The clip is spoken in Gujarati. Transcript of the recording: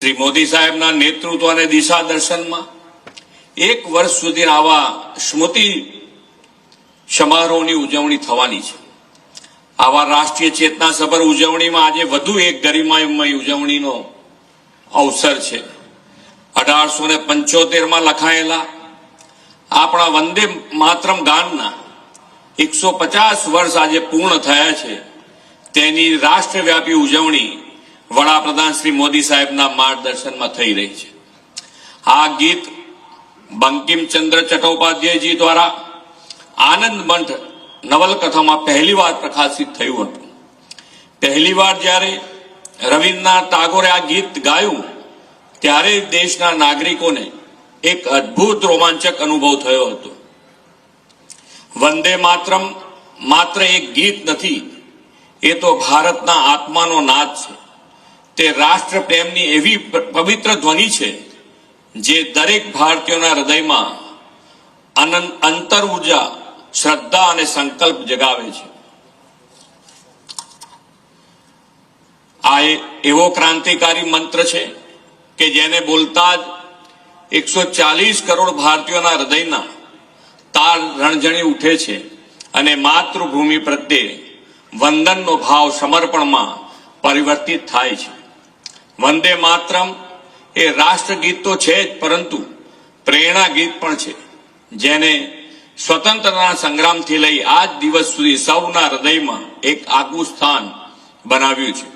શ્રી મોદી સાહેબના નેતૃત્વ અને દિશા દર્શનમાં એક વર્ષ સુધી આવા સ્મૃતિ સમારોહની ઉજવણી થવાની છે. આવા રાષ્ટ્રીય ચેતનાસભર ઉજવણીમાં આજે વધુ એક ગરિમામય ઉજવણીનો અવસર છે. 1875માં લખાયેલા આપણા વંદે માતરમ ગાનના 150 વર્ષ આજે પૂર્ણ થયા છે. તેની રાષ્ટ્રવ્યાપી ઉજવણી વડાપ્રધાન શ્રી મોદી સાહેબના માર્ગદર્શનમાં થઈ રહી છે. આ ગીત બંકિમચંદ્ર ચટ્ટોપાધ્યાયજી દ્વારા આનંદ મંથ નવલકથામાં પહેલીવાર પ્રકાશિત થયું હતું. પહેલીવાર જ્યારે રવિન્દ્રનાથ ટાગોરે આ ગીત ગાયું ત્યારે દેશના નાગરિકોને એક અદ્ભુત રોમાંચક અનુભવ થયો હતો. વંદે માતરમ માત્ર એક ગીત નથી, એ તો ભારતના આત્માનો નાદ છે. તે રાષ્ટ્ર પ્રેમની એવી પવિત્ર ધ્વનિ છે જે દરેક ભારતીયોના હૃદયમાં અંતર ઉર્જા, શ્રદ્ધા અને સંકલ્પ જગાવે છે. આ એવો ક્રાંતિકારી મંત્ર છે કે જેને બોલતા જ 140 કરોડ ભારતીયોના હૃદયના તાર રણઝણી ઉઠે છે અને માતૃભૂમિ પ્રત્યે વંદનનો ભાવ સમર્પણમાં પરિવર્તિત થાય છે. વંદે માતરમ એ રાષ્ટ્રગીત તો છે જ, પરંતુ પ્રેરણા ગીત પણ છે, જેને સ્વતંત્રતા સંગ્રામથી લઈ આજ દિવસ સુધી સૌના હૃદયમાં એક આગવું સ્થાન બનાવ્યું છે.